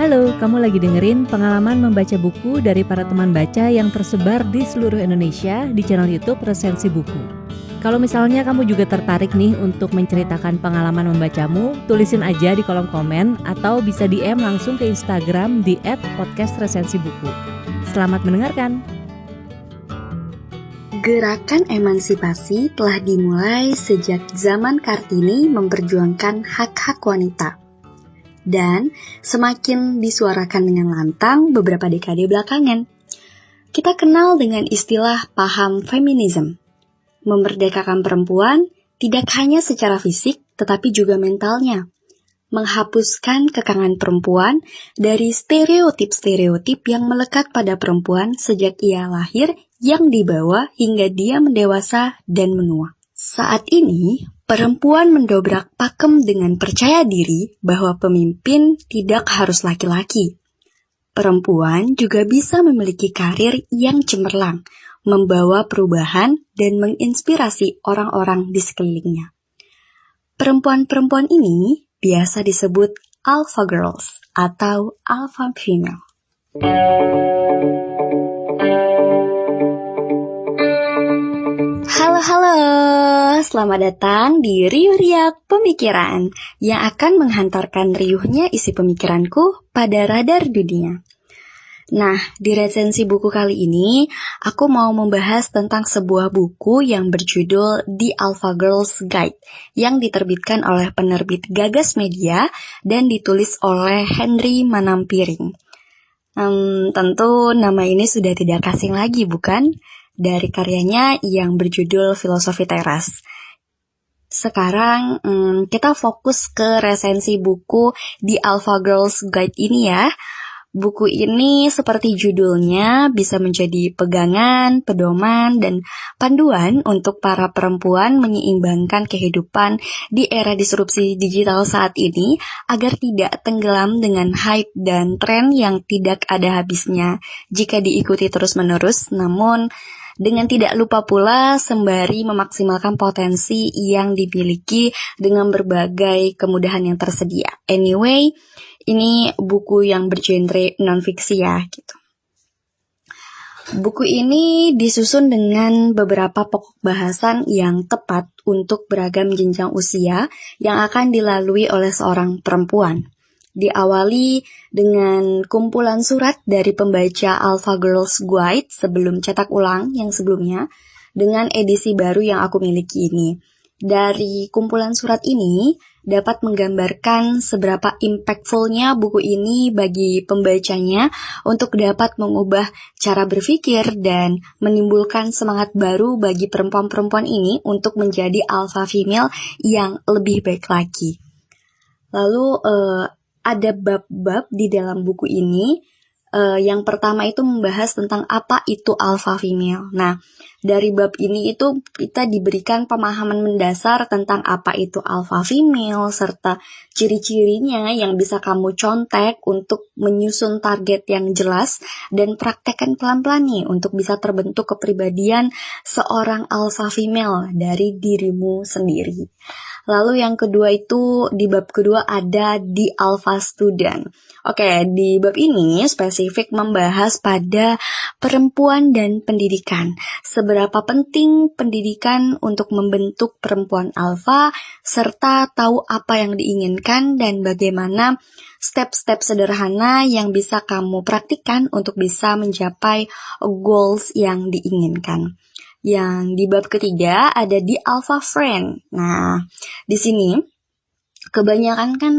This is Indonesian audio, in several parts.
Halo, kamu lagi dengerin pengalaman membaca buku dari para teman baca yang tersebar di seluruh Indonesia di channel YouTube Resensi Buku. Kalau misalnya kamu juga tertarik nih untuk menceritakan pengalaman membacamu, tulisin aja di kolom komen atau bisa DM langsung ke Instagram di @podcastresensibuku. Selamat mendengarkan. Gerakan emansipasi telah dimulai sejak zaman Kartini memperjuangkan hak-hak wanita. Dan semakin disuarakan dengan lantang beberapa dekade belakangan. Kita kenal dengan istilah paham feminisme. Memerdekakan perempuan tidak hanya secara fisik, tetapi juga mentalnya. Menghapuskan kekangan perempuan dari stereotip-stereotip yang melekat pada perempuan sejak ia lahir, yang dibawa hingga dia mendewasa dan menua. Saat ini, perempuan mendobrak pakem dengan percaya diri bahwa pemimpin tidak harus laki-laki. Perempuan juga bisa memiliki karir yang cemerlang, membawa perubahan dan menginspirasi orang-orang di sekelilingnya. Perempuan-perempuan ini biasa disebut Alpha Girls atau Alpha Female. Halo, selamat datang di Riuh Riak Pemikiran yang akan menghantarkan riuhnya isi pemikiranku pada radar dunia. Nah, di resensi buku kali ini, aku mau membahas tentang sebuah buku yang berjudul The Alpha Girls Guide yang diterbitkan oleh penerbit Gagas Media dan ditulis oleh Henry Manampiring. Tentu nama ini sudah tidak asing lagi, bukan? Dari karyanya yang berjudul Filosofi Teras. Sekarang kita fokus ke resensi buku The Alpha Girls Guide ini ya. Buku ini seperti judulnya bisa menjadi pegangan, pedoman, dan panduan untuk para perempuan menyeimbangkan kehidupan di era disrupsi digital saat ini agar tidak tenggelam dengan hype dan tren yang tidak ada habisnya jika diikuti terus-menerus, namun dengan tidak lupa pula sembari memaksimalkan potensi yang dimiliki dengan berbagai kemudahan yang tersedia. Anyway, ini buku yang bergenre non-fiksi ya, gitu. Buku ini disusun dengan beberapa pokok bahasan yang tepat untuk beragam jenjang usia yang akan dilalui oleh seorang perempuan. Diawali dengan kumpulan surat dari pembaca Alpha Girls Guide sebelum cetak ulang yang sebelumnya dengan edisi baru yang aku miliki ini. Dari kumpulan surat ini dapat menggambarkan seberapa impactfulnya buku ini bagi pembacanya untuk dapat mengubah cara berpikir dan menimbulkan semangat baru bagi perempuan-perempuan ini untuk menjadi alpha female yang lebih baik lagi. Lalu ada bab-bab di dalam buku ini. Yang pertama itu membahas tentang apa itu alpha female. Nah, dari bab ini itu kita diberikan pemahaman mendasar tentang apa itu alpha female serta ciri-cirinya yang bisa kamu contek untuk menyusun target yang jelas dan praktekkan pelan-pelan nih untuk bisa terbentuk kepribadian seorang alpha female dari dirimu sendiri. Lalu yang kedua itu di bab kedua ada The Alpha Student. Oke, di bab ini spesifik membahas pada perempuan dan pendidikan. Seberapa penting pendidikan untuk membentuk perempuan alpha, serta tahu apa yang diinginkan dan bagaimana step-step sederhana yang bisa kamu praktikkan untuk bisa mencapai goals yang diinginkan. Yang di bab ketiga ada di Alpha Friend. Nah, di sini kebanyakan kan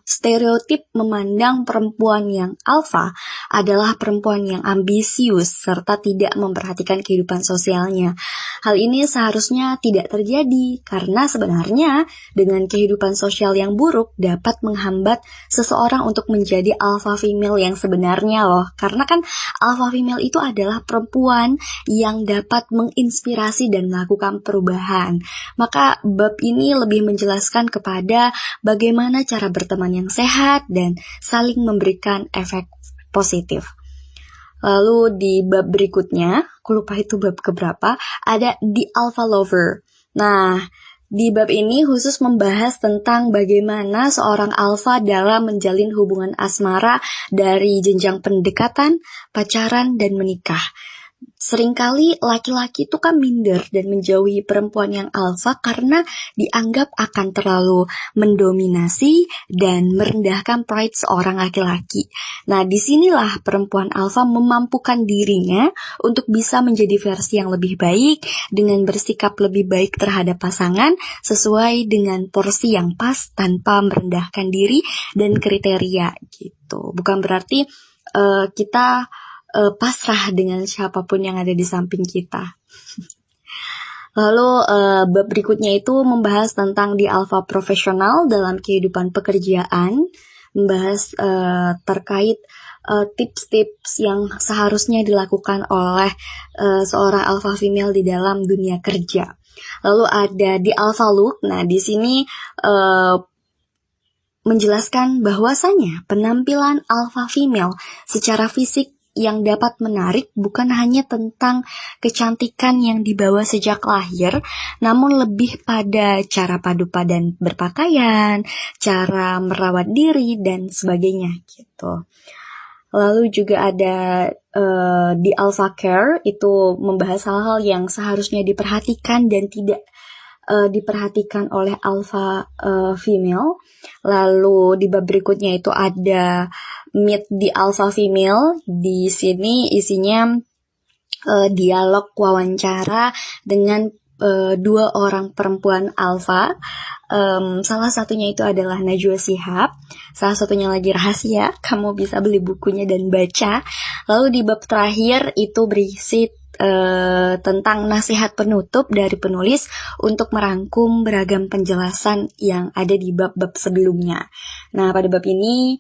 stereotip memandang perempuan yang alpha adalah perempuan yang ambisius serta tidak memperhatikan kehidupan sosialnya. Hal ini seharusnya tidak terjadi karena sebenarnya dengan kehidupan sosial yang buruk dapat menghambat seseorang untuk menjadi alpha female yang sebenarnya loh. Karena kan alpha female itu adalah perempuan yang dapat menginspirasi dan melakukan perubahan. Maka bab ini lebih menjelaskan kepada bagaimana cara berteman yang sehat dan saling memberikan efek positif. Lalu di bab berikutnya, aku lupa itu bab keberapa, ada The Alpha Lover. Nah, Di bab ini khusus membahas tentang bagaimana seorang alfa dalam menjalin hubungan asmara dari jenjang pendekatan, pacaran, dan menikah. Seringkali laki-laki itu kan minder dan menjauhi perempuan yang alfa karena dianggap akan terlalu mendominasi dan merendahkan pride seorang laki-laki. Nah, disinilah perempuan alfa memampukan dirinya untuk bisa menjadi versi yang lebih baik dengan bersikap lebih baik terhadap pasangan sesuai dengan porsi yang pas tanpa merendahkan diri dan kriteria gitu. Bukan berarti kita pasrah dengan siapapun yang ada di samping kita. Lalu bab berikutnya itu membahas tentang di alpha profesional dalam kehidupan pekerjaan, membahas terkait tips-tips yang seharusnya dilakukan oleh seorang alpha female di dalam dunia kerja. Lalu ada di alpha look. Nah, di sini menjelaskan bahwasanya penampilan alpha female secara fisik yang dapat menarik bukan hanya tentang kecantikan yang dibawa sejak lahir, namun lebih pada cara padu padan berpakaian, cara merawat diri, dan sebagainya gitu. Lalu juga ada di Alpha Care, itu membahas hal-hal yang seharusnya diperhatikan dan tidak diperhatikan oleh alpha female. Lalu di bab berikutnya itu ada Meet the Alpha Female. Di sini isinya dialog wawancara dengan dua orang perempuan alpha. Salah satunya itu adalah Najwa Shihab, salah satunya lagi rahasia, kamu bisa beli bukunya dan baca. Lalu di bab terakhir itu berisi tentang nasihat penutup dari penulis untuk merangkum beragam penjelasan yang ada di bab-bab sebelumnya. Nah, pada bab ini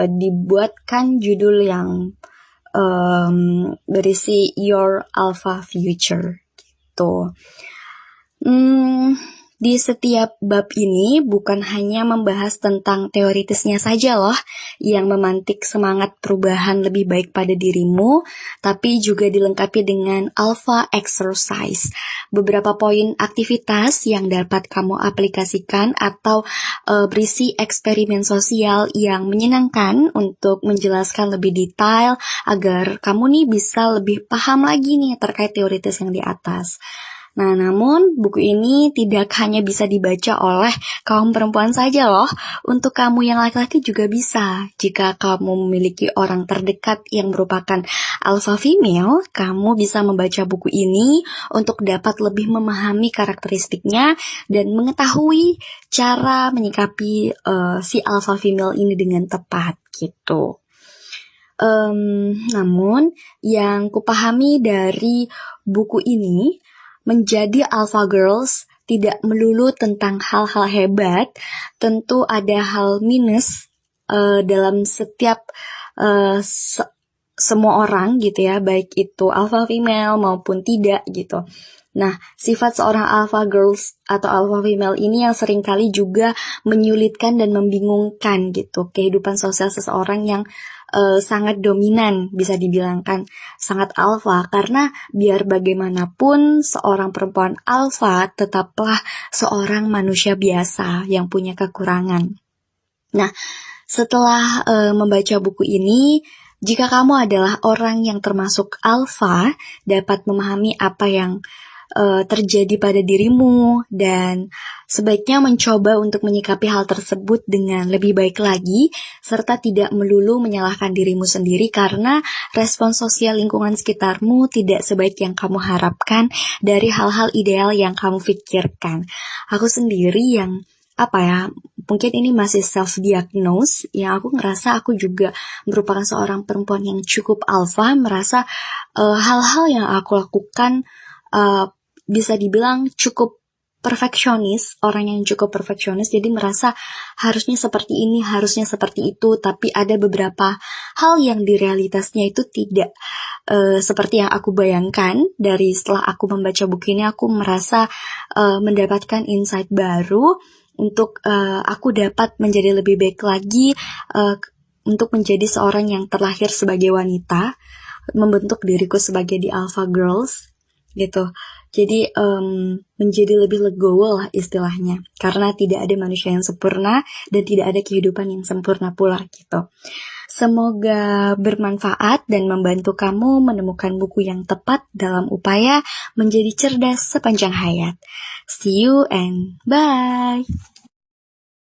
dibuatkan judul yang berisi Your Alpha Future gitu. Di setiap bab ini bukan hanya membahas tentang teoritisnya saja loh yang memantik semangat perubahan lebih baik pada dirimu, tapi juga dilengkapi dengan alpha exercise. Beberapa poin aktivitas yang dapat kamu aplikasikan atau berisi eksperimen sosial yang menyenangkan untuk menjelaskan lebih detail agar kamu nih bisa lebih paham lagi nih terkait teoritis yang di atas. Nah, namun buku ini tidak hanya bisa dibaca oleh kaum perempuan saja loh. Untuk kamu yang laki-laki juga bisa. Jika kamu memiliki orang terdekat yang merupakan alpha female, kamu bisa membaca buku ini untuk dapat lebih memahami karakteristiknya dan mengetahui cara menyikapi si alpha female ini dengan tepat gitu. Namun yang kupahami dari buku ini, menjadi alpha girls tidak melulu tentang hal-hal hebat, tentu ada hal minus dalam setiap semua orang gitu ya, baik itu alpha female maupun tidak gitu. Nah, sifat seorang alpha girls atau alpha female ini yang seringkali juga menyulitkan dan membingungkan gitu kehidupan sosial seseorang yang sangat dominan, bisa dibilangkan sangat alpha, karena biar bagaimanapun seorang perempuan alpha tetaplah seorang manusia biasa yang punya kekurangan. Nah, setelah membaca buku ini, jika kamu adalah orang yang termasuk alpha, dapat memahami apa yang terjadi pada dirimu dan sebaiknya mencoba untuk menyikapi hal tersebut dengan lebih baik lagi serta tidak melulu menyalahkan dirimu sendiri karena respons sosial lingkungan sekitarmu tidak sebaik yang kamu harapkan dari hal-hal ideal yang kamu pikirkan. Aku sendiri yang mungkin ini masih self-diagnose, yang aku ngerasa aku juga merupakan seorang perempuan yang cukup alpha, merasa hal-hal yang aku lakukan bisa dibilang cukup perfeksionis, orang yang cukup perfeksionis, jadi merasa harusnya seperti ini, harusnya seperti itu, tapi ada beberapa hal yang di realitasnya itu tidak seperti yang aku bayangkan. Dari setelah aku membaca buku ini, aku merasa mendapatkan insight baru untuk aku dapat menjadi lebih baik lagi untuk menjadi seorang yang terlahir sebagai wanita, membentuk diriku sebagai the alpha girls. gitu. Jadi menjadi lebih legowo lah istilahnya, karena tidak ada manusia yang sempurna dan tidak ada kehidupan yang sempurna pula gitu. Semoga bermanfaat dan membantu kamu menemukan buku yang tepat dalam upaya menjadi cerdas sepanjang hayat. See you and bye!